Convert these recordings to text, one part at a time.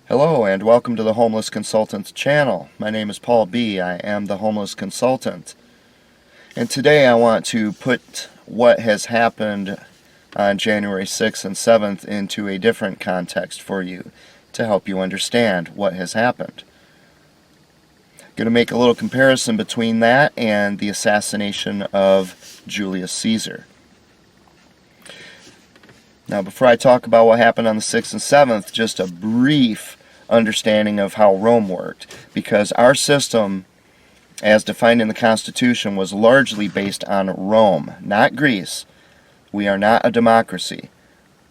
Hello and welcome to the Homeless Consultants channel. My name is Paul B. I am the Homeless Consultant. And today I want to put what has happened on January 6th and 7th into a different context for you to help you understand what has happened. I'm going to make a little comparison between that and the assassination of Julius Caesar. Now, before I talk about what happened on the 6th and 7th, just a brief understanding of how Rome worked, because our system, as defined in the Constitution, was largely based on Rome, not Greece. We are not a democracy.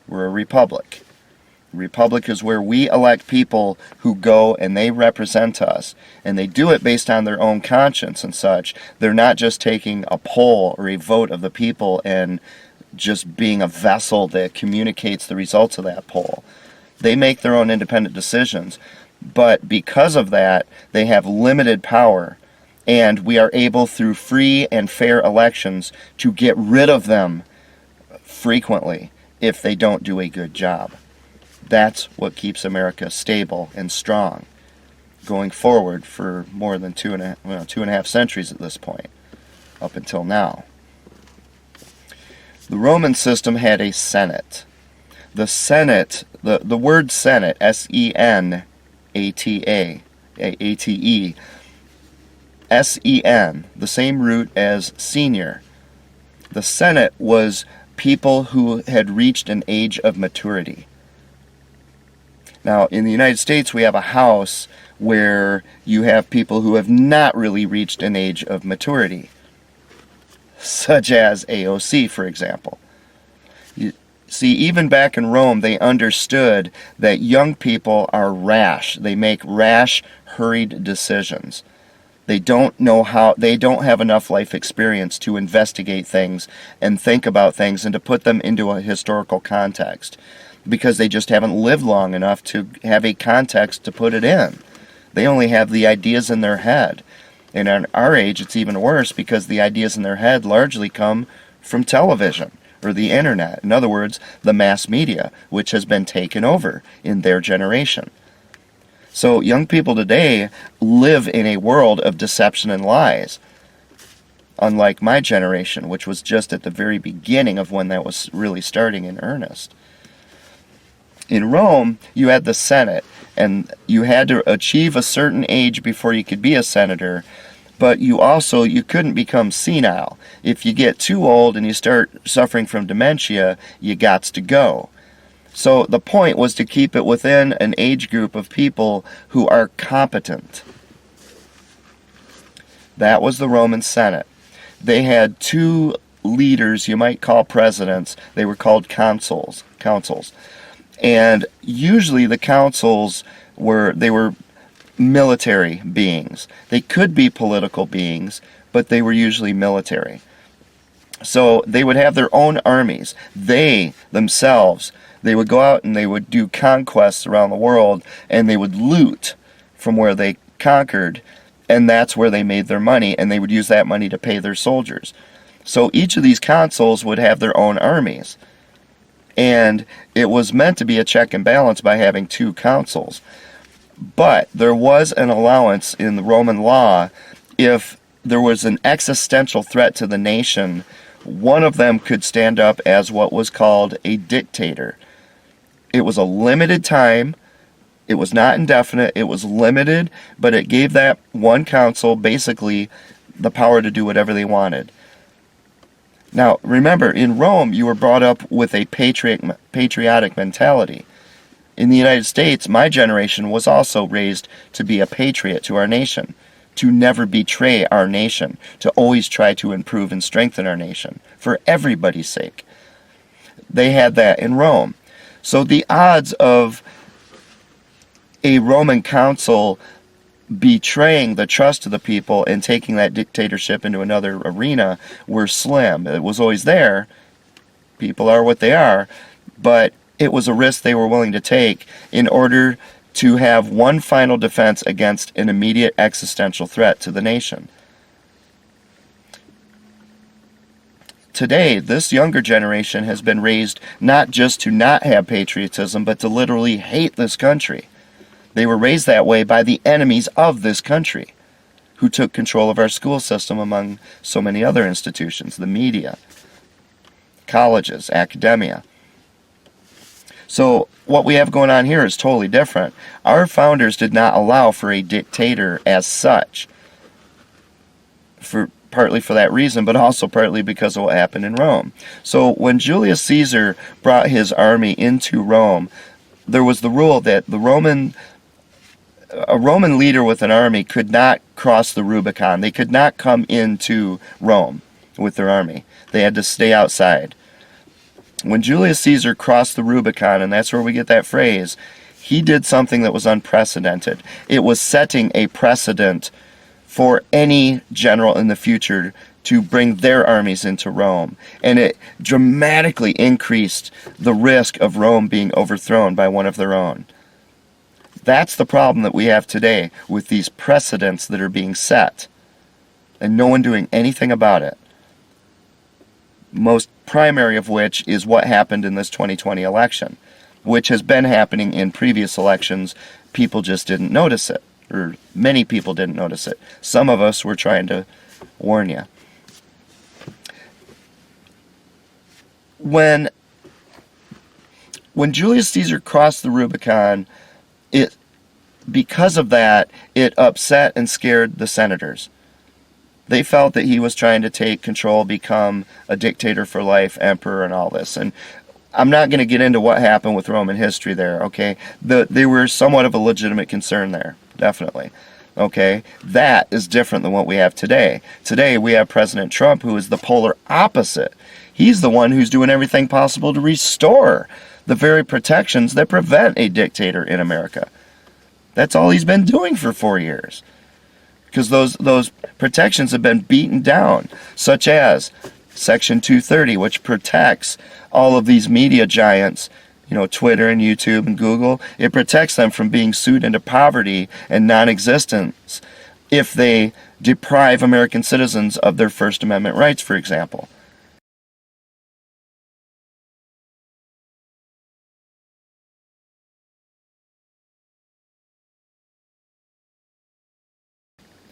We're a republic. A republic is where we elect people who go and they represent us, and they do it based on their own conscience and such. They're not just taking a poll or a vote of the people and just being a vessel that communicates the results of that poll. They make their own independent decisions, but because of that, they have limited power, and we are able, through free and fair elections, to get rid of them frequently if they don't do a good job. That's what keeps America stable and strong going forward for more than two and a half centuries at this point, up until now. The Roman system had a Senate. The Senate, the word Senate, S-E-N-A-T-A, A-T-E, S-E-N, the same root as senior. The Senate was people who had reached an age of maturity. Now, in the United States, we have a House where you have people who have not really reached an age of maturity, such as AOC, for example. See, even back in Rome, they understood that young people are rash. They make rash, hurried decisions. They don't have enough life experience to investigate things and think about things and to put them into a historical context, because they just haven't lived long enough to have a context to put it in. They only have the ideas in their head. And in our age, it's even worse, because the ideas in their head largely come from television or the internet. In other words, the mass media, which has been taken over in their generation. So young people today live in a world of deception and lies, unlike my generation, which was just at the very beginning of when that was really starting in earnest. In Rome, you had the Senate, and you had to achieve a certain age before you could be a senator, but you couldn't become senile. If you get too old and you start suffering from dementia, you gots to go. So the point was to keep it within an age group of people who are competent. That was the Roman Senate. They had two leaders you might call presidents. They were called consuls. And usually the consuls were military beings. They could be political beings, but they were usually military. So they would have their own armies. They themselves, they would go out and they would do conquests around the world, and they would loot from where they conquered, and that's where they made their money, and they would use that money to pay their soldiers. So each of these consuls would have their own armies. And it was meant to be a check and balance by having two consuls. But there was an allowance in the Roman law. If there was an existential threat to the nation, one of them could stand up as what was called a dictator. It was a limited time. It was not indefinite. It was limited, but it gave that one consul basically the power to do whatever they wanted. Now, remember, in Rome, you were brought up with a patriotic mentality. In the United States, my generation was also raised to be a patriot to our nation, to never betray our nation, to always try to improve and strengthen our nation, for everybody's sake. They had that in Rome. So the odds of a Roman consul betraying the trust of the people and taking that dictatorship into another arena were slim. It was always there. People are what they are. But it was a risk they were willing to take in order to have one final defense against an immediate existential threat to the nation. Today, this younger generation has been raised not just to not have patriotism, but to literally hate this country. They were raised that way by the enemies of this country, who took control of our school system among so many other institutions, the media, colleges, academia. So what we have going on here is totally different. Our founders did not allow for a dictator as such, partly for that reason, but also partly because of what happened in Rome. So when Julius Caesar brought his army into Rome, there was the rule that a Roman leader with an army could not cross the Rubicon. They could not come into Rome with their army. They had to stay outside. When Julius Caesar crossed the Rubicon, and that's where we get that phrase, he did something that was unprecedented. It was setting a precedent for any general in the future to bring their armies into Rome. And it dramatically increased the risk of Rome being overthrown by one of their own. That's the problem that we have today with these precedents that are being set, and no one doing anything about it. Most primary of which is what happened in this 2020 election, which has been happening in previous elections. People just didn't notice it, or many people didn't notice it. Some of us were trying to warn you. When Julius Caesar crossed the Rubicon, because of that, it upset and scared the senators. They felt that he was trying to take control, become a dictator for life, emperor, and all this. And I'm not going to get into what happened with Roman history there, okay? They were somewhat of a legitimate concern there, definitely. Okay? That is different than what we have today. Today we have President Trump, who is the polar opposite. He's the one who's doing everything possible to restore the very protections that prevent a dictator in America. That's all he's been doing for 4 years. Because those protections have been beaten down, such as Section 230, which protects all of these media giants, Twitter and YouTube and Google. It protects them from being sued into poverty and non-existence if they deprive American citizens of their First Amendment rights, for example.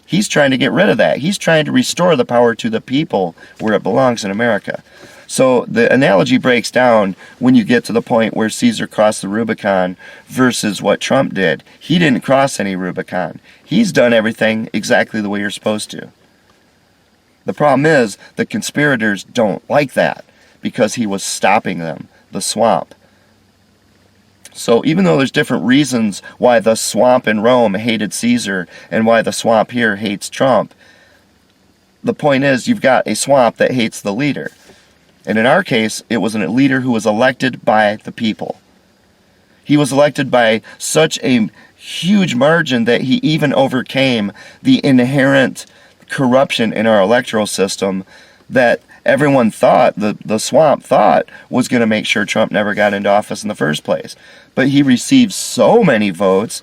He's trying to get rid of that. He's trying to restore the power to the people where it belongs in America. So the analogy breaks down when you get to the point where Caesar crossed the Rubicon versus what Trump did. He didn't cross any Rubicon. He's done everything exactly the way you're supposed to. The problem is the conspirators don't like that because he was stopping them, the swamp. So even though there's different reasons why the swamp in Rome hated Caesar and why the swamp here hates Trump, the point is you've got a swamp that hates the leader. And in our case, it was a leader who was elected by the people. He was elected by such a huge margin that he even overcame the inherent corruption in our electoral system that everyone thought, the swamp thought, was going to make sure Trump never got into office in the first place. But he received so many votes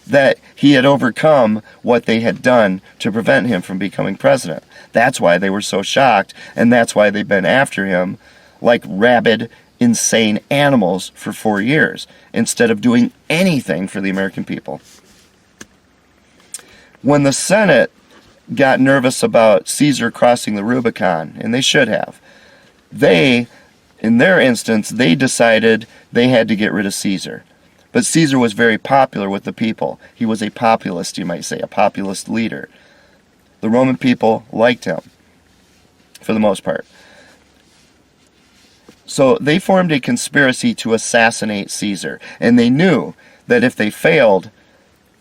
that he had overcome what they had done to prevent him from becoming president. That's why they were so shocked, and that's why they've been after him like rabid, insane animals for 4 years, instead of doing anything for the American people. When the Senate got nervous about Caesar crossing the Rubicon, and they should have, in their instance, they decided they had to get rid of Caesar. But Caesar was very popular with the people. He was a populist, you might say, a populist leader. The Roman people liked him, for the most part. So they formed a conspiracy to assassinate Caesar, and they knew that if they failed,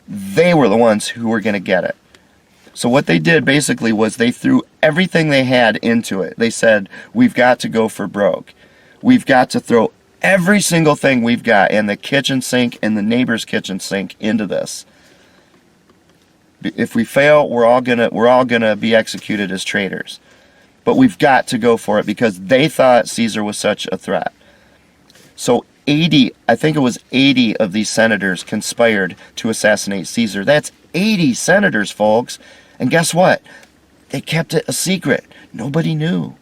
they were the ones who were going to get it. So what they did basically was they threw everything they had into it. They said, we've got to go for broke. We've got to throw every single thing we've got, and the kitchen sink and the neighbor's kitchen sink, into this. If we fail, we're all gonna be executed as traitors. But we've got to go for it because they thought Caesar was such a threat. So 80 of these senators conspired to assassinate Caesar. That's 80 senators, folks. And guess what? They kept it a secret. Nobody knew.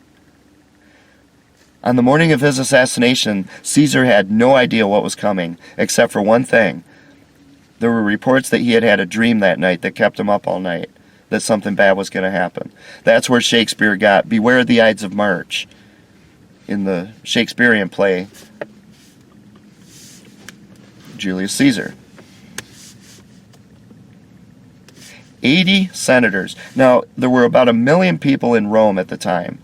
On the morning of his assassination, Caesar had no idea what was coming, except for one thing. There were reports that he had had a dream that night that kept him up all night, that something bad was going to happen. That's where Shakespeare got "Beware the Ides of March" in the Shakespearean play Julius Caesar. 80 senators. Now, there were about 1 million people in Rome at the time.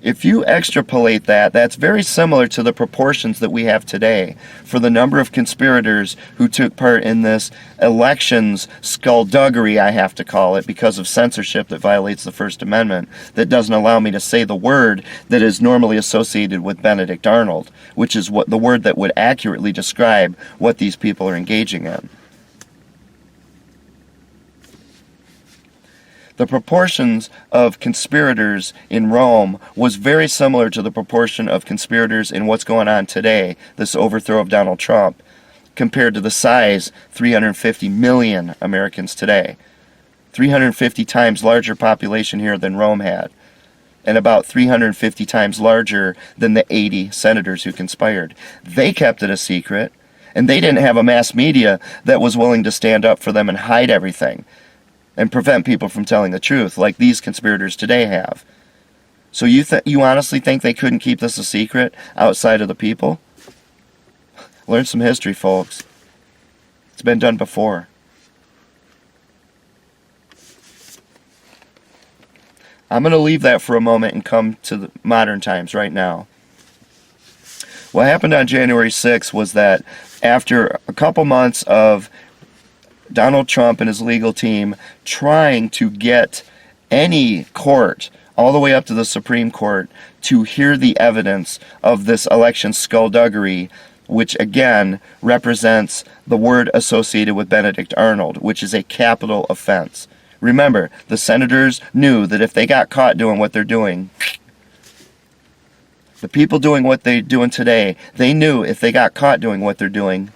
If you extrapolate that, that's very similar to the proportions that we have today for the number of conspirators who took part in this elections skullduggery, I have to call it, because of censorship that violates the First Amendment, that doesn't allow me to say the word that is normally associated with Benedict Arnold, which is what the word that would accurately describe what these people are engaging in. The proportions of conspirators in Rome was very similar to the proportion of conspirators in what's going on today, this overthrow of Donald Trump, compared to the size, 350 million Americans today. 350 times larger population here than Rome had, and about 350 times larger than the 80 senators who conspired. They kept it a secret, and they didn't have a mass media that was willing to stand up for them and hide everything and prevent people from telling the truth, like these conspirators today have. So you honestly think they couldn't keep this a secret outside of the people? Learn some history, folks. It's been done before. I'm going to leave that for a moment and come to the modern times right now. What happened on January 6th was that after a couple months of Donald Trump and his legal team trying to get any court, all the way up to the Supreme Court, to hear the evidence of this election skullduggery, which again represents the word associated with Benedict Arnold, which is a capital offense. Remember, the senators knew that if they got caught doing what they're doing, the people doing what they're doing today, they knew if they got caught doing what they're doing,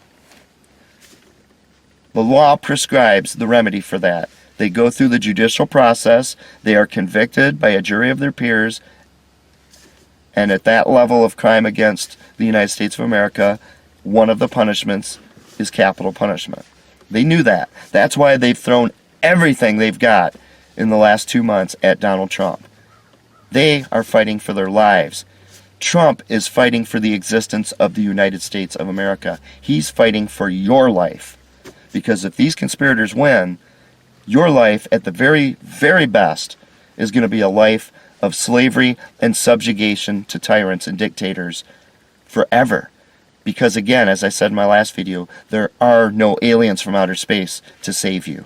the law prescribes the remedy for that. They go through the judicial process, they are convicted by a jury of their peers, and at that level of crime against the United States of America, one of the punishments is capital punishment. They knew that. That's why they've thrown everything they've got in the last 2 months at Donald Trump. They are fighting for their lives. Trump is fighting for the existence of the United States of America. He's fighting for your life. Because if these conspirators win, your life at the very, very best is going to be a life of slavery and subjugation to tyrants and dictators forever. Because again, as I said in my last video, there are no aliens from outer space to save you.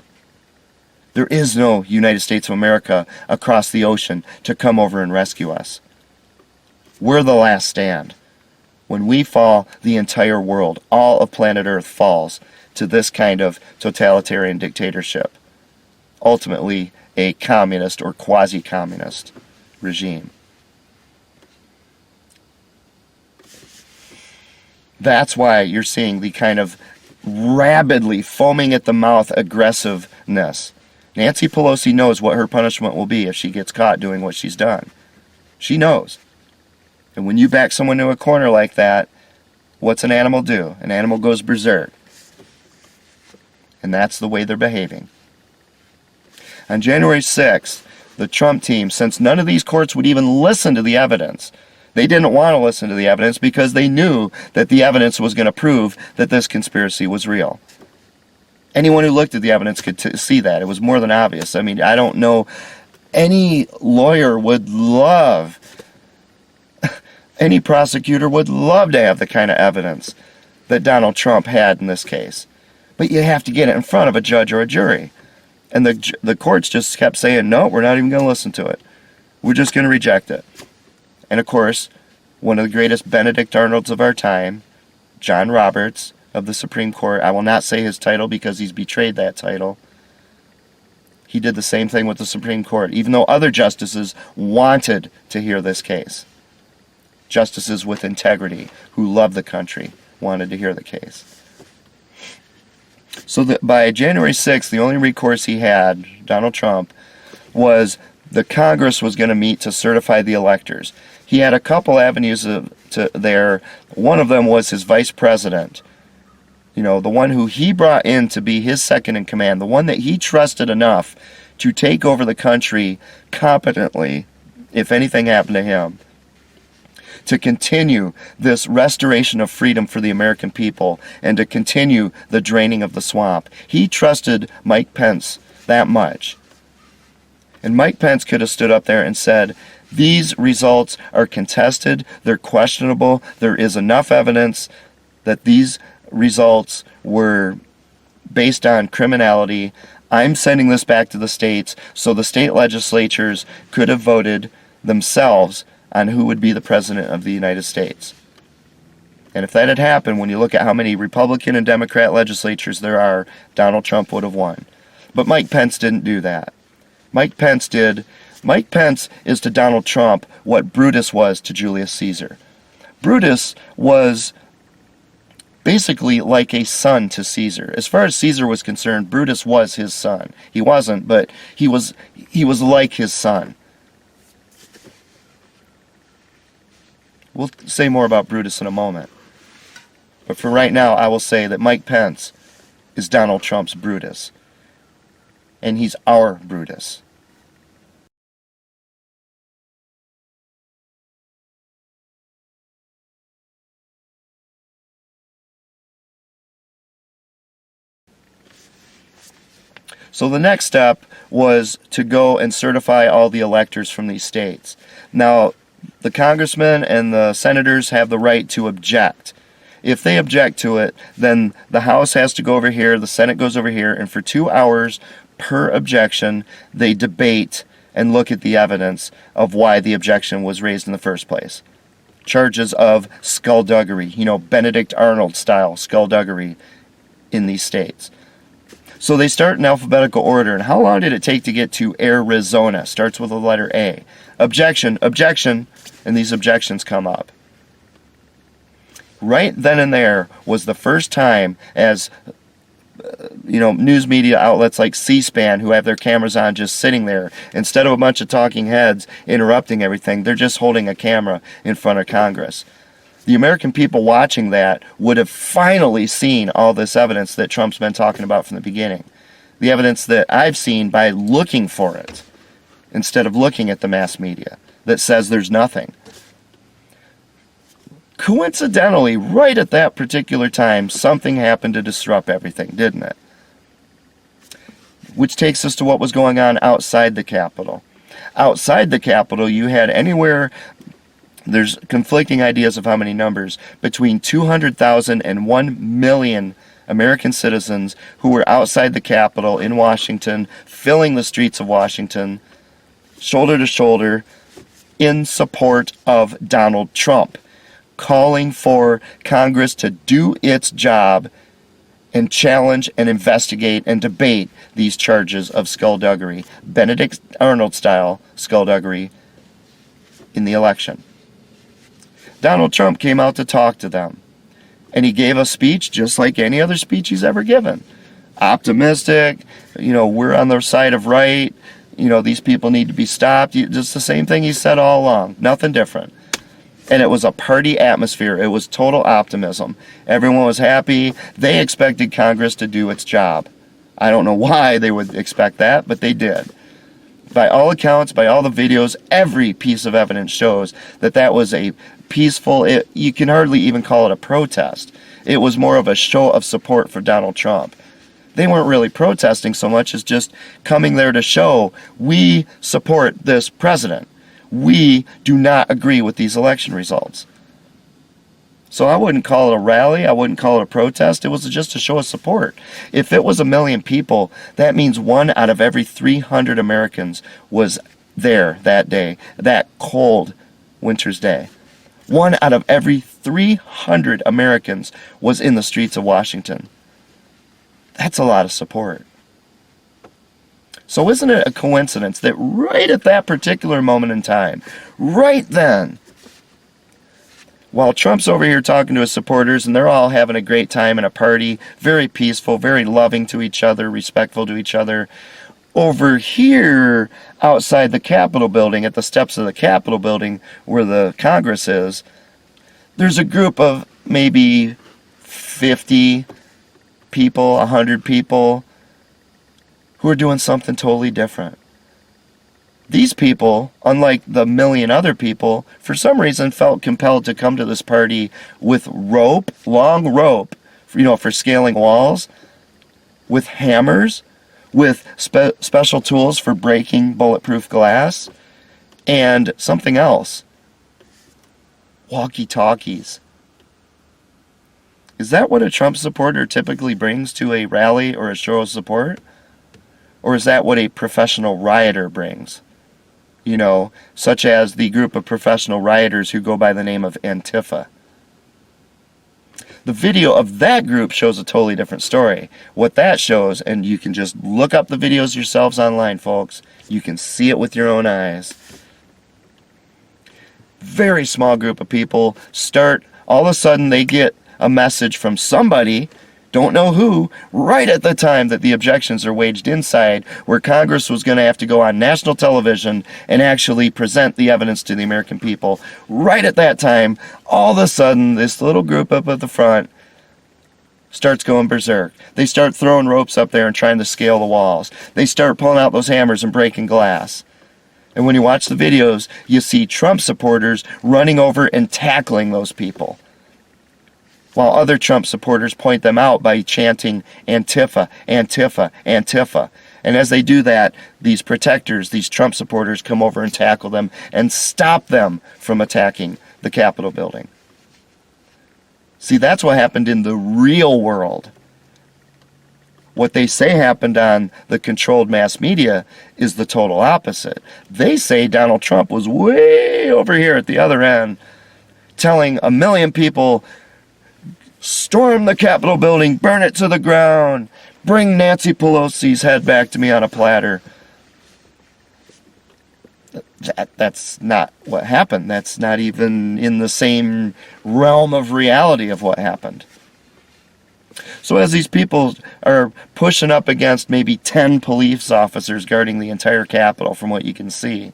There is no United States of America across the ocean to come over and rescue us. We're the last stand. When we fall, the entire world, all of planet Earth falls to this kind of totalitarian dictatorship. Ultimately, a communist or quasi-communist regime. That's why you're seeing the kind of rabidly foaming at the mouth aggressiveness. Nancy Pelosi knows what her punishment will be if she gets caught doing what she's done. She knows. And when you back someone to a corner like that, what's an animal do? An animal goes berserk. And that's the way they're behaving. On January 6th, the Trump team, since none of these courts would even listen to the evidence, they didn't want to listen to the evidence because they knew that the evidence was going to prove that this conspiracy was real. Anyone who looked at the evidence could see that. It was more than obvious. I mean, I don't know, any lawyer would love, any prosecutor would love to have the kind of evidence that Donald Trump had in this case. But you have to get it in front of a judge or a jury. And the courts just kept saying, no, we're not even going to listen to it. We're just going to reject it. And of course, one of the greatest Benedict Arnolds of our time, John Roberts of the Supreme Court, I will not say his title because he's betrayed that title. He did the same thing with the Supreme Court, even though other justices wanted to hear this case. Justices with integrity, who love the country, wanted to hear the case. So that by January 6th, the only recourse he had, Donald Trump, was the Congress was going to meet to certify the electors. He had a couple avenues there. One of them was his vice president, the one who he brought in to be his second in command, the one that he trusted enough to take over the country competently, if anything happened to him, to continue this restoration of freedom for the American people and to continue the draining of the swamp. He trusted Mike Pence that much. And Mike Pence could have stood up there and said, these results are contested, they're questionable, there is enough evidence that these results were based on criminality. I'm sending this back to the states so the state legislatures could have voted themselves on who would be the president of the United States. And if that had happened, when you look at how many Republican and Democrat legislatures there are, Donald Trump would have won. But Mike Pence didn't do that. Mike Pence did. Mike Pence is to Donald Trump what Brutus was to Julius Caesar. Brutus was basically like a son to Caesar. As far as Caesar was concerned, Brutus was his son. He wasn't, but he was like his son. We'll say more about Brutus in a moment. But for right now, I will say that Mike Pence is Donald Trump's Brutus. And he's our Brutus. So the next step was to go and certify all the electors from these states. Now, the congressmen and the senators have the right to object. If they object to it, then the House has to go over here, the Senate goes over here, and for 2 hours per objection, they debate and look at the evidence of why the objection was raised in the first place. Charges of skullduggery, Benedict Arnold style skullduggery in these states. So they start in alphabetical order. And how long did it take to get to Arizona? Starts with the letter A. Objection, objection, and these objections come up. Right then and there was the first time as, news media outlets like C-SPAN, who have their cameras on just sitting there, instead of a bunch of talking heads interrupting everything, they're just holding a camera in front of Congress. The American people watching that would have finally seen all this evidence that Trump's been talking about from the beginning. The evidence that I've seen by looking for it, instead of looking at the mass media, that says there's nothing. Coincidentally, right at that particular time, something happened to disrupt everything, didn't it? Which takes us to what was going on outside the Capitol. Outside the Capitol, you had anywhere... There's conflicting ideas of how many numbers, between 200,000 and 1 million American citizens who were outside the Capitol in Washington, filling the streets of Washington, shoulder to shoulder, in support of Donald Trump, calling for Congress to do its job and challenge and investigate and debate these charges of skullduggery, Benedict Arnold style skullduggery in the election. Donald Trump came out to talk to them, and he gave a speech just like any other speech he's ever given. Optimistic, we're on the side of right, these people need to be stopped. Just the same thing he said all along, nothing different. And it was a party atmosphere. It was total optimism. Everyone was happy. They expected Congress to do its job. I don't know why they would expect that, but they did. By all accounts, by all the videos, every piece of evidence shows that that was a peaceful, you can hardly even call it a protest. It was more of a show of support for Donald Trump. They weren't really protesting so much as just coming there to show, we support this president. We do not agree with these election results. So I wouldn't call it a rally. I wouldn't call it a protest. It was just a show of support. If it was 1 million people, that means 1 out of every 300 Americans was there that day, that cold winter's day. 1 out of every 300 Americans was in the streets of Washington. That's a lot of support. So isn't it a coincidence that right at that particular moment in time, right then, while Trump's over here talking to his supporters and they're all having a great time in a party, very peaceful, very loving to each other, respectful to each other, over here outside the Capitol building, at the steps of the Capitol building where the Congress is, there's a group of maybe 50 people, 100 people, who are doing something totally different. These people, unlike the million other people, for some reason felt compelled to come to this party with rope, long rope, for scaling walls, with hammers, with special tools for breaking bulletproof glass, and something else. Walkie-talkies. Is that what a Trump supporter typically brings to a rally or a show of support? Or is that what a professional rioter brings? Such as the group of professional rioters who go by the name of Antifa. The video of that group shows a totally different story. What that shows, and you can just look up the videos yourselves online, folks. You can see it with your own eyes. Very small group of people all of a sudden they get a message from somebody, don't know who, right at the time that the objections are waged inside, where Congress was going to have to go on national television and actually present the evidence to the American people. Right at that time, all of a sudden, this little group up at the front starts going berserk. They start throwing ropes up there and trying to scale the walls. They start pulling out those hammers and breaking glass. And when you watch the videos, you see Trump supporters running over and tackling those people, while other Trump supporters point them out by chanting Antifa, Antifa, Antifa. And as they do that, these protectors, these Trump supporters, come over and tackle them and stop them from attacking the Capitol building. See, that's what happened in the real world. What they say happened on the controlled mass media is the total opposite. They say Donald Trump was way over here at the other end, telling a million people, storm the Capitol building, burn it to the ground, bring Nancy Pelosi's head back to me on a platter. That's not what happened. That's not even in the same realm of reality of what happened. So as these people are pushing up against maybe 10 police officers guarding the entire Capitol, from what you can see,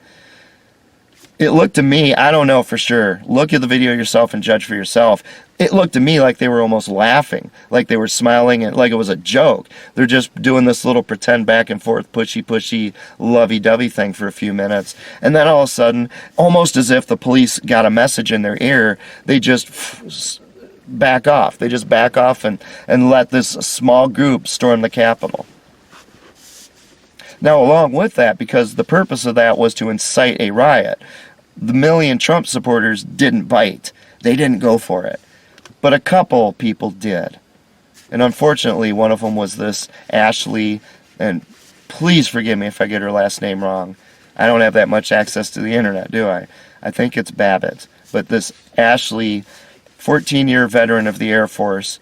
it looked to me, I don't know for sure, look at the video yourself and judge for yourself, it looked to me like they were almost laughing, like they were smiling, and like it was a joke. They're just doing this little pretend back and forth, pushy, lovey-dovey thing for a few minutes, and then all of a sudden, almost as if the police got a message in their ear, they just back off. They just back off and let this small group storm the Capitol. Now, along with that, because the purpose of that was to incite a riot, the million Trump supporters didn't bite. They didn't go for it. But a couple people did. And unfortunately, one of them was this Ashley, and please forgive me if I get her last name wrong. I don't have that much access to the internet, do I? I think it's Babbitt. But this Ashley, 14-year veteran of the Air Force,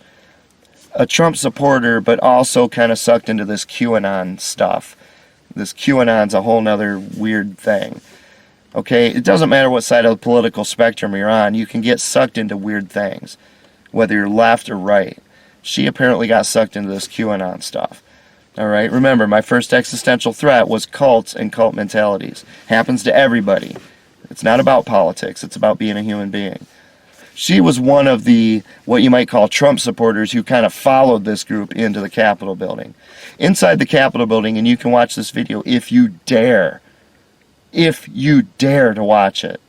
a Trump supporter, but also kind of sucked into this QAnon stuff. This QAnon's a whole nother weird thing. Okay, it doesn't matter what side of the political spectrum you're on, you can get sucked into weird things, whether you're left or right. She apparently got sucked into this QAnon stuff. Alright, remember, my first existential threat was cults and cult mentalities. Happens to everybody. It's not about politics, it's about being a human being. She was one of the, what you might call Trump supporters, who kind of followed this group into the Capitol building. Inside the Capitol building, and you can watch this video if you dare. If you dare to watch it.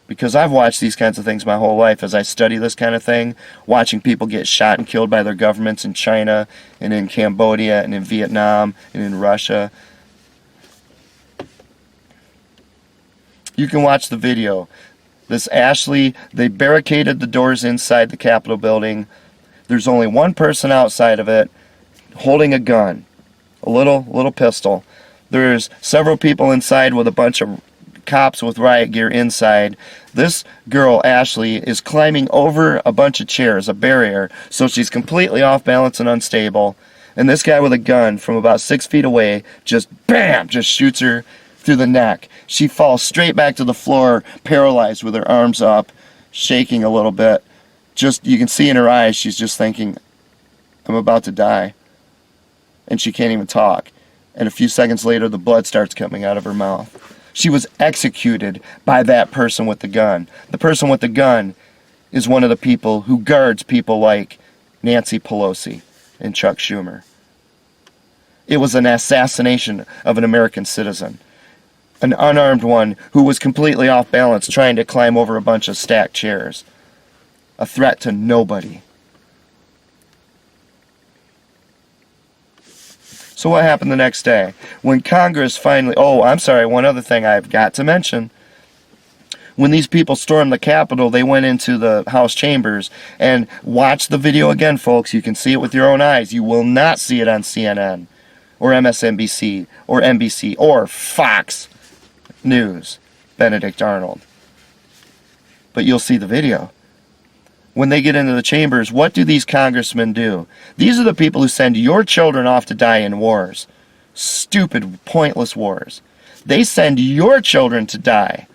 Because I've watched these kinds of things my whole life as I study this kind of thing, watching people get shot and killed by their governments in China, and in Cambodia, and in Vietnam, and in Russia. You can watch the video. This Ashley, they barricaded the doors inside the Capitol building. There's only one person outside of it holding a gun, a little pistol. There's several people inside with a bunch of cops with riot gear inside. This girl, Ashley, is climbing over a bunch of chairs, a barrier, so she's completely off balance and unstable. And this guy with a gun from about 6 feet away just bam, just shoots her through the neck. She falls straight back to the floor, paralyzed with her arms up, shaking a little bit. Just, you can see in her eyes, she's just thinking, I'm about to die. And she can't even talk. And a few seconds later, the blood starts coming out of her mouth. She was executed by that person with the gun. The person with the gun is one of the people who guards people like Nancy Pelosi, and Chuck Schumer. It was an assassination of an American citizen. An unarmed one who was completely off balance trying to climb over a bunch of stacked chairs. A threat to nobody. So what happened the next day? When Congress finally... Oh, I'm sorry, one other thing I've got to mention. When these people stormed the Capitol, they went into the House chambers, and watch the video again, folks. You can see it with your own eyes. You will not see it on CNN or MSNBC or NBC or Fox News, Benedict Arnold. But you'll see the video. When they get into the chambers, what do these congressmen do? These are the people who send your children off to die in wars. Stupid, pointless wars. They send your children to die.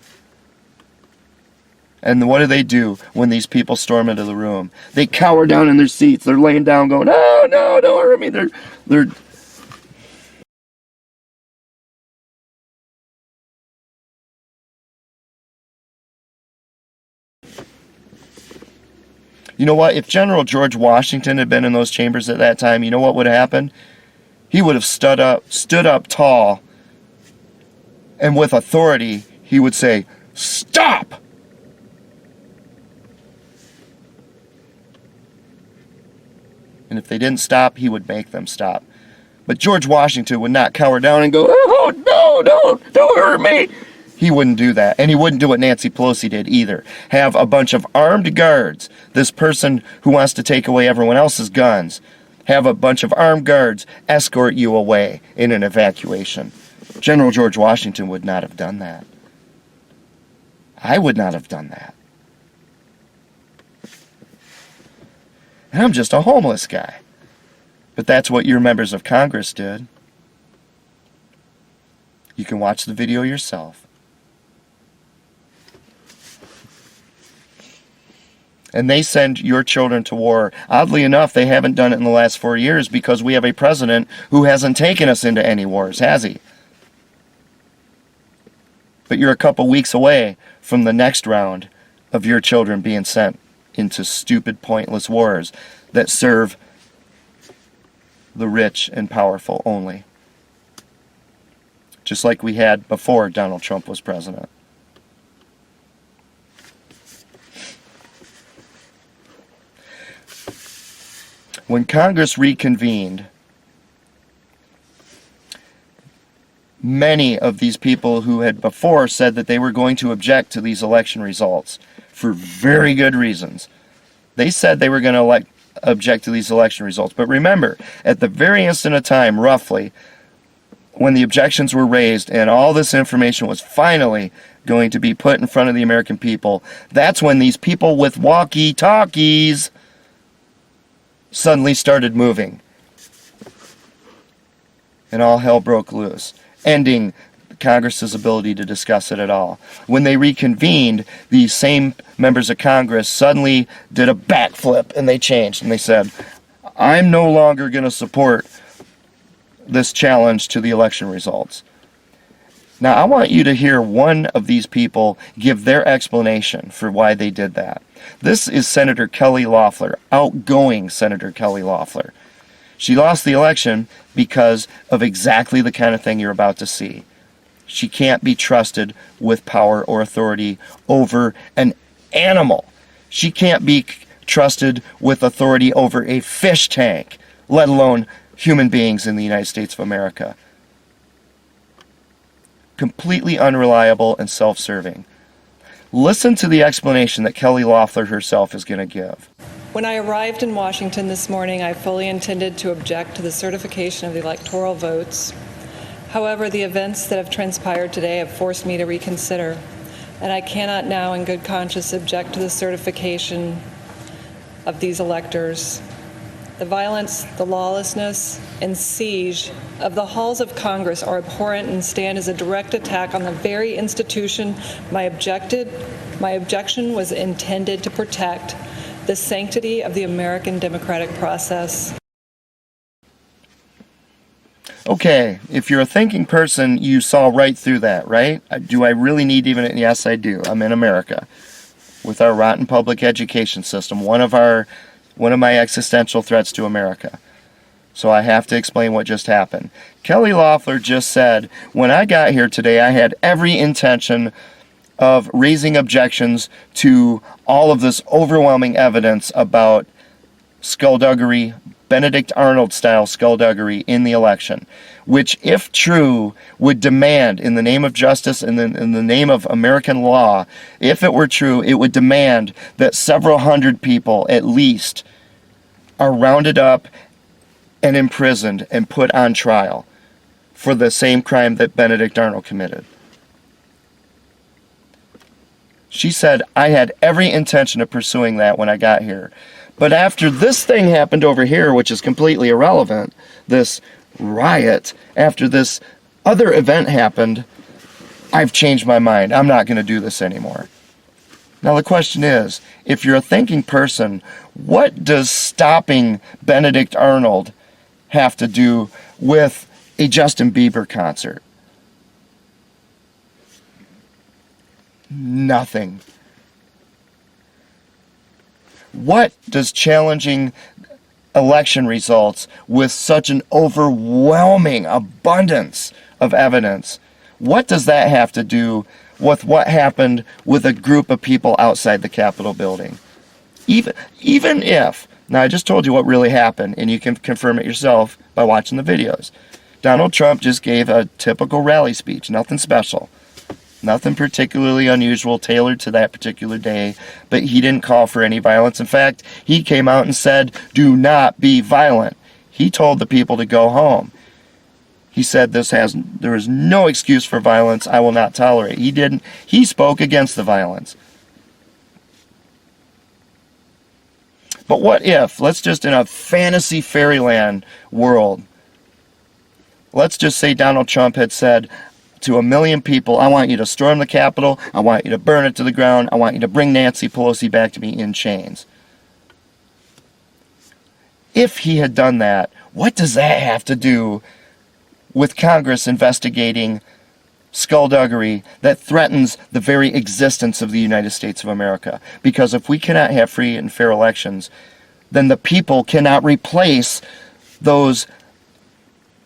And what do when these people storm into the room? They cower down in their seats. They're laying down going, "Oh, no, don't hurt me." They're You know what? If General George Washington had been in those chambers at that time, you know what would have happened? He would have stood up tall, and with authority, he would say, "Stop!" And if they didn't stop, he would make them stop. But George Washington would not cower down and go, "Oh, no, don't hurt me." He wouldn't do that. And he wouldn't do what Nancy Pelosi did either. Have a bunch of armed guards, this person who wants to take away everyone else's guns, have a bunch of armed guards escort you away in an evacuation. General George Washington would not have done that. I would not have done that. And I'm just a homeless guy. But that's what your members of Congress did. You can watch the video yourself. And they send your children to war. Oddly enough, they haven't done it in the last 4 years because we have a president who hasn't taken us into any wars, has he? But you're a couple weeks away from the next round of your children being sent into stupid, pointless wars that serve the rich and powerful only. Just like we had before Donald Trump was president. When Congress reconvened, many of these people who had before said that they were going to object to these election results for very good reasons. They said they were going to object to these election results. But remember, at the very instant of time, roughly, when the objections were raised and all this information was finally going to be put in front of the American people, that's when these people with walkie-talkies suddenly started moving. And all hell broke loose, ending Congress's ability to discuss it at all. When they reconvened, these same members of Congress suddenly did a backflip and they changed and they said, "I'm no longer going to support this challenge to the election results." Now, I want you to hear one of these people give their explanation for why they did that. This is Senator Kelly Loeffler, outgoing Senator Kelly Loeffler. She lost the election because of exactly the kind of thing you're about to see. She can't be trusted with power or authority over an animal. She can't be trusted with authority over a fish tank, let alone human beings in the United States of America. Completely unreliable and self-serving. Listen to the explanation that Kelly Loeffler herself is going to give. When I arrived in Washington this morning, I fully intended to object to the certification of the electoral votes. However, the events that have transpired today have forced me to reconsider, and I cannot now in good conscience object to the certification of these electors. The violence, the lawlessness, and siege of the halls of Congress are abhorrent and stand as a direct attack on the very institution my objection was intended to protect, the sanctity of the American democratic process. Okay, if you're a thinking person, you saw right through that, right? Do I really need even... Yes, I do. I'm in America. With our rotten public education system, one of my existential threats to America. So I have to explain what just happened. Kelly Loeffler just said, when I got here today, I had every intention of raising objections to all of this overwhelming evidence about skullduggery, Benedict Arnold style skullduggery in the election, which, if true, would demand, in the name of justice and in the name of American law, if it were true, it would demand that several hundred people at least are rounded up and imprisoned and put on trial for the same crime that Benedict Arnold committed. She said, I had every intention of pursuing that when I got here. But after this thing happened over here, which is completely irrelevant, this riot, after this other event happened, I've changed my mind. I'm not going to do this anymore. Now the question is, if you're a thinking person, what does stopping Benedict Arnold have to do with a Justin Bieber concert? Nothing. What does challenging election results with such an overwhelming abundance of evidence, what does that have to do with what happened with a group of people outside the Capitol building? Even if, now I just told you what really happened, and you can confirm it yourself by watching the videos. Donald Trump just gave a typical rally speech, nothing special. Nothing particularly unusual, tailored to that particular day, but he didn't call for any violence. In fact, he came out and said, do not be violent. He told the people to go home. He said there is no excuse for violence. I will not tolerate. He spoke against the violence. But what if, let's just in a fantasy fairyland world, let's just say Donald Trump had said to 1 million people, I want you to storm the Capitol, I want you to burn it to the ground, I want you to bring Nancy Pelosi back to me in chains. If he had done that, what does that have to do with Congress investigating skullduggery that threatens the very existence of the United States of America? Because if we cannot have free and fair elections, then the people cannot replace those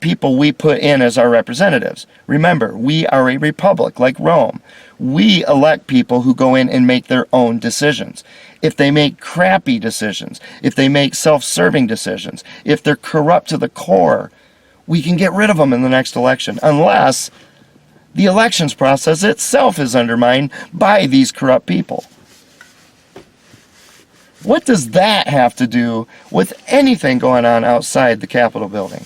people we put in as our representatives. Remember, we are a republic like Rome. We elect people who go in and make their own decisions. If they make crappy decisions, if they make self-serving decisions, if they're corrupt to the core, we can get rid of them in the next election, unless the elections process itself is undermined by these corrupt people. What does that have to do with anything going on outside the Capitol building?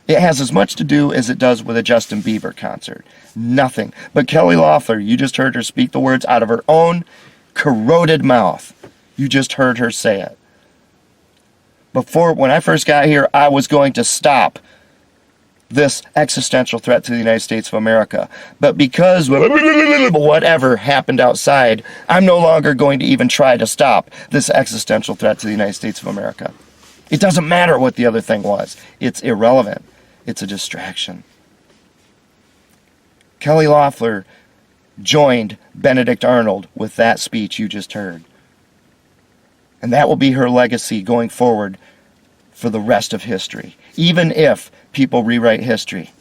It has as much to do as it does with a Justin Bieber concert. Nothing. But Kelly Loeffler, you just heard her speak the words out of her own corroded mouth. You just heard her say it. When I first got here, I was going to stop this existential threat to the United States of America. But because whatever happened outside, I'm no longer going to even try to stop this existential threat to the United States of America. It doesn't matter what the other thing was. It's irrelevant. It's a distraction. Kelly Loeffler joined Benedict Arnold with that speech you just heard. And that will be her legacy going forward for the rest of history. Even if people rewrite history,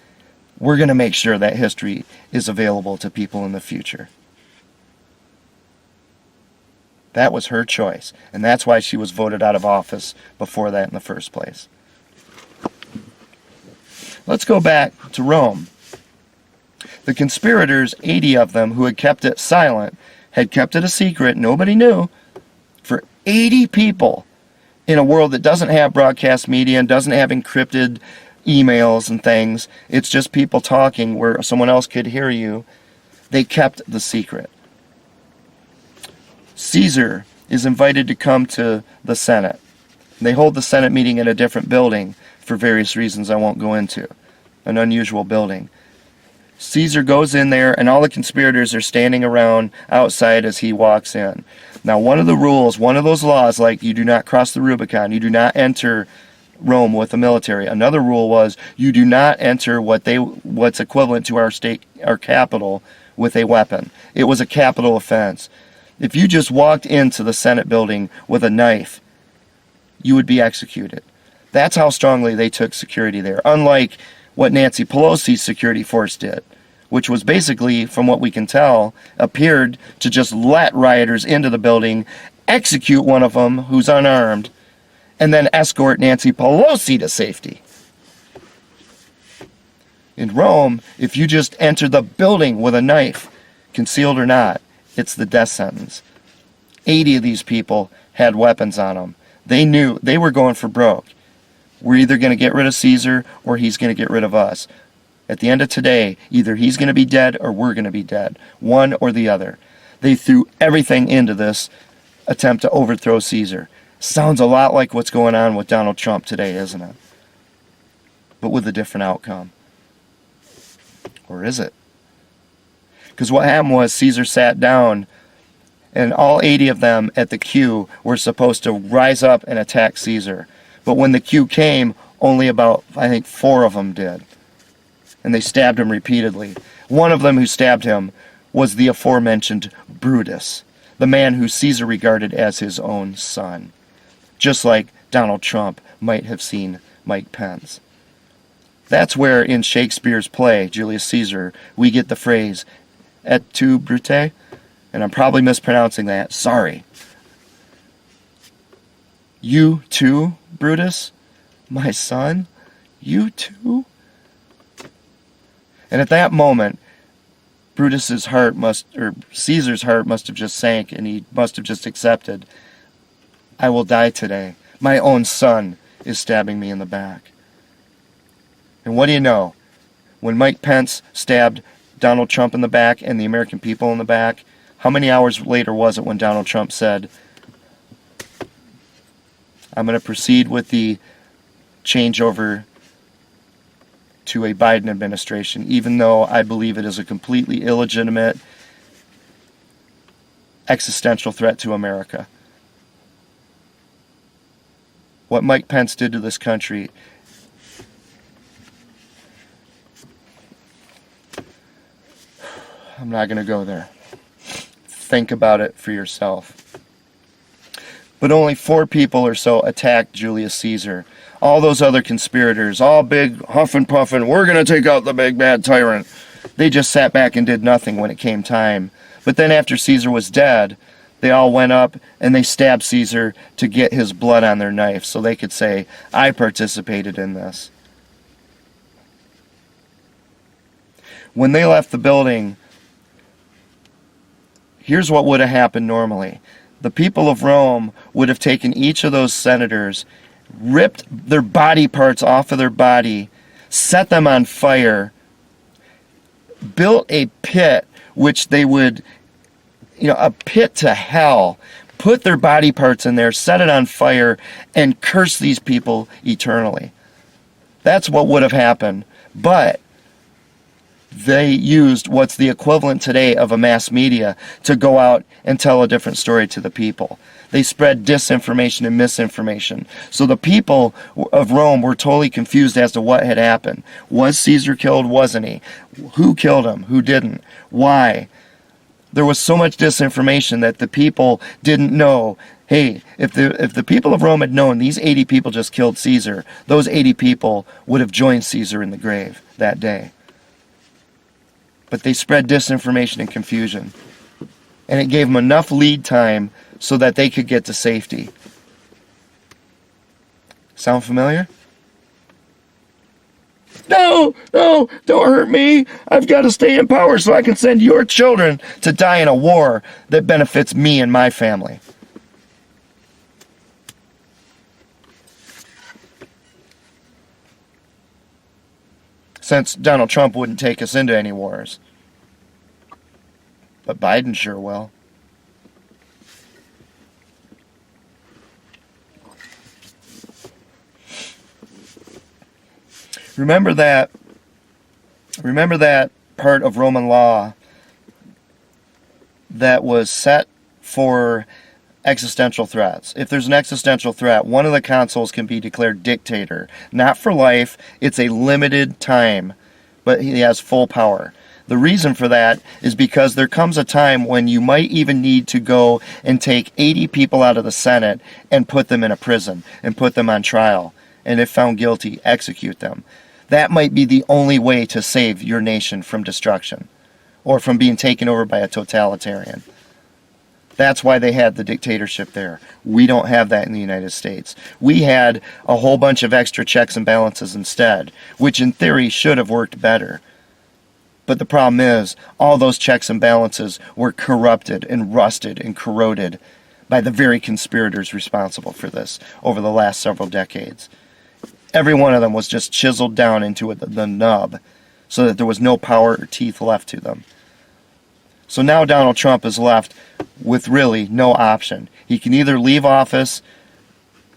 we're going to make sure that history is available to people in the future. That was her choice, and that's why she was voted out of office before that in the first place. Let's go back to Rome. The conspirators, 80 of them, who had kept it silent, had kept it a secret, nobody knew, for 80 people in a world that doesn't have broadcast media and doesn't have encrypted emails and things. It's just people talking where someone else could hear you. They kept the secret. Caesar is invited to come to the Senate. They hold the Senate meeting in a different building for various reasons I won't go into. An unusual building. Caesar goes in there and all the conspirators are standing around outside as he walks in. Now one of the rules, one of those laws, like you do not cross the Rubicon, you do not enter Rome with the military. Another rule was you do not enter what's equivalent to our capital with a weapon. It was a capital offense. If you just walked into the Senate building with a knife, you would be executed. That's how strongly they took security there, unlike what Nancy Pelosi's security force did, which was basically, from what we can tell, appeared to just let rioters into the building, execute one of them who's unarmed, and then escort Nancy Pelosi to safety. In Rome, if you just enter the building with a knife, concealed or not, it's the death sentence. 80 of these people had weapons on them. They knew they were going for broke. We're either going to get rid of Caesar or he's going to get rid of us. At the end of today, either he's going to be dead or we're going to be dead. One or the other. They threw everything into this attempt to overthrow Caesar. Sounds a lot like what's going on with Donald Trump today, isn't it? But with a different outcome. Or is it? Because what happened was Caesar sat down and all 80 of them at the queue were supposed to rise up and attack Caesar. But when the queue came, only about, I think, 4 of them did. And they stabbed him repeatedly. One of them who stabbed him was the aforementioned Brutus, the man who Caesar regarded as his own son. Just like Donald Trump might have seen Mike Pence. That's where in Shakespeare's play, Julius Caesar, we get the phrase, et tu, Brute? And I'm probably mispronouncing that. Sorry. You too, Brutus? My son? You too? And at that moment, Caesar's heart must have just sank, and he must have just accepted, I will die today. My own son is stabbing me in the back. And what do you know? When Mike Pence stabbed Donald Trump in the back and the American people in the back, how many hours later was it when Donald Trump said, I'm going to proceed with the changeover to a Biden administration, even though I believe it is a completely illegitimate existential threat to America. What Mike Pence did to this country, I'm not going to go there. Think about it for yourself. But only 4 people or so attacked Julius Caesar. All those other conspirators, all big huff and puffing, we're going to take out the big bad tyrant. They just sat back and did nothing when it came time. But then after Caesar was dead, they all went up and they stabbed Caesar to get his blood on their knife so they could say, I participated in this. When they left the building, here's what would have happened normally. The people of Rome would have taken each of those senators, ripped their body parts off of their body, set them on fire, built a pit which they would, a pit to hell, put their body parts in there, set it on fire, and curse these people eternally. That's what would have happened. But they used what's the equivalent today of a mass media to go out and tell a different story to the people. They spread disinformation and misinformation. So the people of Rome were totally confused as to what had happened. Was Caesar killed? Wasn't he? Who killed him? Who didn't? Why? There was so much disinformation that the people didn't know, hey, if the people of Rome had known these 80 people just killed Caesar, those 80 people would have joined Caesar in the grave that day. But they spread disinformation and confusion. And it gave them enough lead time so that they could get to safety. Sound familiar? No, don't hurt me. I've got to stay in power so I can send your children to die in a war that benefits me and my family. Since Donald Trump wouldn't take us into any wars. But Biden sure will. Remember that part of Roman law that was set for existential threats. If there's an existential threat, one of the consuls can be declared dictator. Not for life, it's a limited time, but he has full power. The reason for that is because there comes a time when you might even need to go and take 80 people out of the Senate and put them in a prison and put them on trial. and if found guilty, execute them. That might be the only way to save your nation from destruction or from being taken over by a totalitarian. That's why they had the dictatorship there. We don't have that in the United States. We had a whole bunch of extra checks and balances instead, which in theory should have worked better. But the problem is, all those checks and balances were corrupted and rusted and corroded by the very conspirators responsible for this over the last several decades. Every one of them was just chiseled down into the nub so that there was no power or teeth left to them. So now Donald Trump is left with really no option. He can either leave office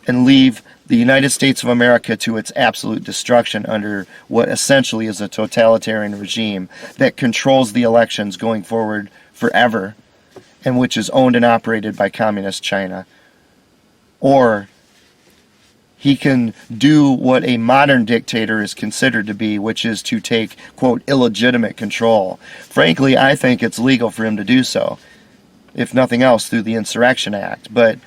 and leave the United States of America to its absolute destruction under what essentially is a totalitarian regime that controls the elections going forward forever, and which is owned and operated by communist China. Or he can do what a modern dictator is considered to be, which is to take, quote, illegitimate control. Frankly, I think it's legal for him to do so, if nothing else through the Insurrection Act. But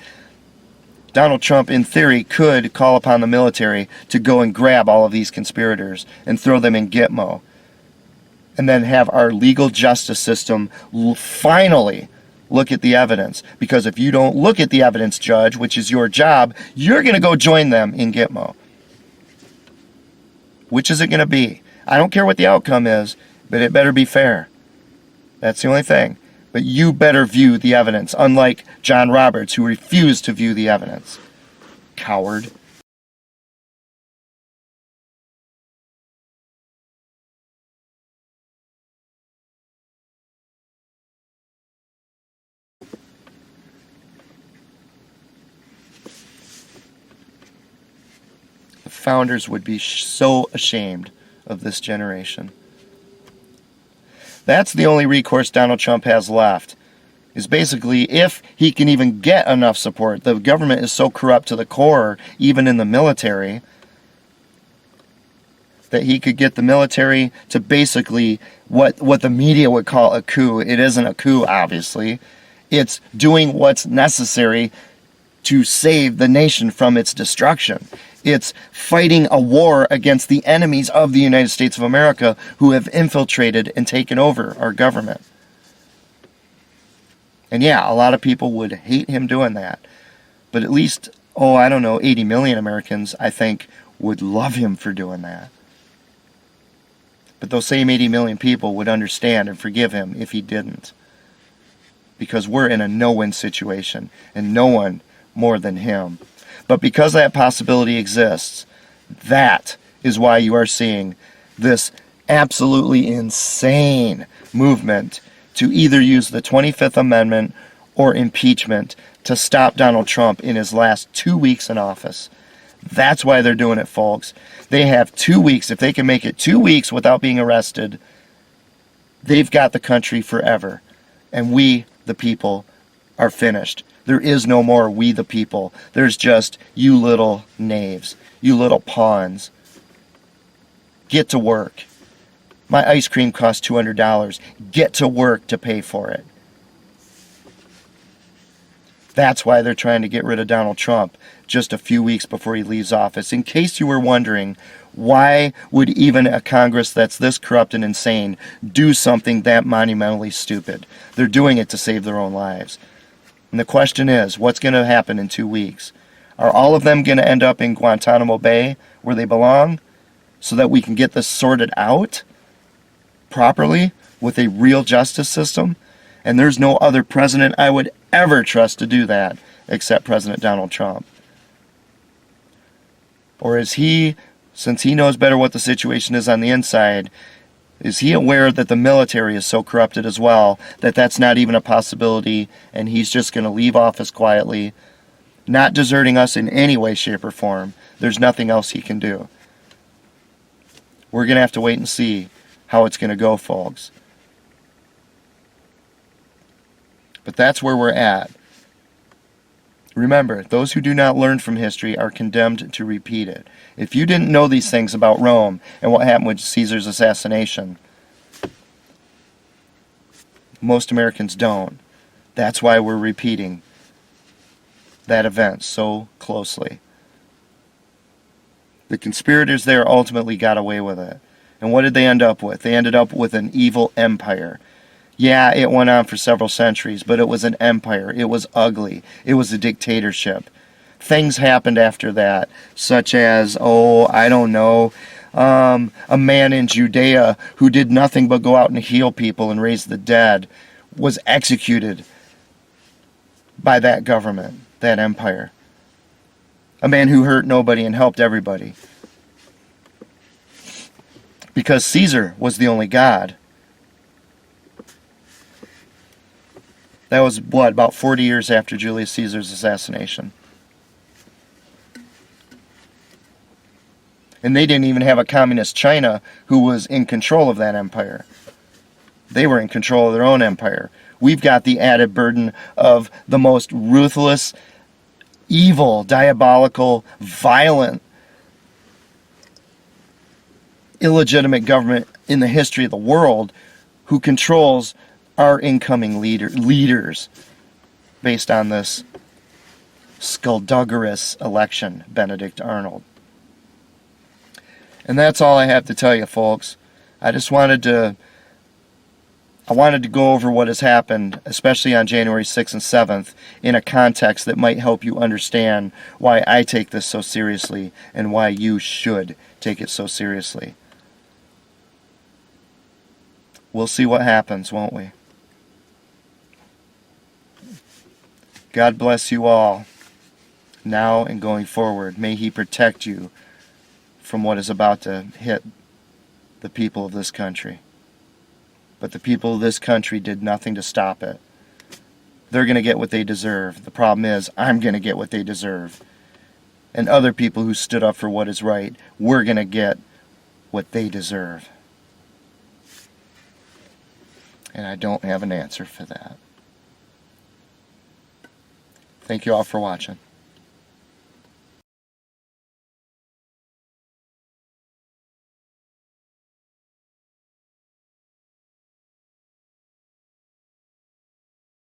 Donald Trump, in theory, could call upon the military to go and grab all of these conspirators and throw them in Gitmo, and then have our legal justice system finally look at the evidence. Because if you don't look at the evidence, Judge, which is your job, you're going to go join them in Gitmo. Which is it going to be? I don't care what the outcome is, but it better be fair. That's the only thing. But you better view the evidence, unlike John Roberts, who refused to view the evidence. Coward. The founders would be so ashamed of this generation. That's the only recourse Donald Trump has left, is basically if he can even get enough support. The government is so corrupt to the core, even in the military, that he could get the military to basically what the media would call a coup. It isn't a coup, obviously. It's doing what's necessary to save the nation from its destruction. It's fighting a war against the enemies of the United States of America who have infiltrated and taken over our government. And yeah, a lot of people would hate him doing that. But at least, 80 million Americans, I think, would love him for doing that. But those same 80 million people would understand and forgive him if he didn't. Because we're in a no-win situation, and no one more than him. But because that possibility exists, that is why you are seeing this absolutely insane movement to either use the 25th Amendment or impeachment to stop Donald Trump in his last 2 weeks in office. That's why they're doing it, folks. They have 2 weeks. If they can make it 2 weeks without being arrested, they've got the country forever. And we, the people, are finished. There is no more we the people. There's just you little knaves, you little pawns. Get to work. My ice cream costs $200. Get to work to pay for it. That's why they're trying to get rid of Donald Trump just a few weeks before he leaves office. In case you were wondering, why would even a Congress that's this corrupt and insane do something that monumentally stupid? They're doing it to save their own lives. And the question is, what's going to happen in 2 weeks? Are all of them going to end up in Guantanamo Bay where they belong so that we can get this sorted out properly with a real justice system? And there's no other president I would ever trust to do that except President Donald Trump. Or is he, since he knows better what the situation is on the inside, is he aware that the military is so corrupted as well that that's not even a possibility and he's just going to leave office quietly, not deserting us in any way, shape, or form? There's nothing else he can do. We're going to have to wait and see how it's going to go, folks. But that's where we're at. Remember, those who do not learn from history are condemned to repeat it. If you didn't know these things about Rome and what happened with Caesar's assassination, most Americans don't. That's why we're repeating that event so closely. The conspirators there ultimately got away with it. And what did they end up with? They ended up with an evil empire. Yeah, it went on for several centuries, but it was an empire. It was ugly. It was a dictatorship. Things happened after that, such as, I don't know, a man in Judea who did nothing but go out and heal people and raise the dead was executed by that government, that empire. A man who hurt nobody and helped everybody. Because Caesar was the only God. That was, about 40 years after Julius Caesar's assassination. And they didn't even have a communist China who was in control of that empire. They were in control of their own empire. We've got the added burden of the most ruthless, evil, diabolical, violent, illegitimate government in the history of the world who controls our incoming leaders based on this skullduggerous election, Benedict Arnold. And that's all I have to tell you, folks. I wanted to go over what has happened, especially on January 6th and 7th, in a context that might help you understand why I take this so seriously and why you should take it so seriously. We'll see what happens, won't we? God bless you all, now and going forward. May He protect you from what is about to hit the people of this country. But the people of this country did nothing to stop it. They're going to get what they deserve. The problem is, I'm going to get what they deserve. And other people who stood up for what is right, we're going to get what they deserve. And I don't have an answer for that. Thank you all for watching.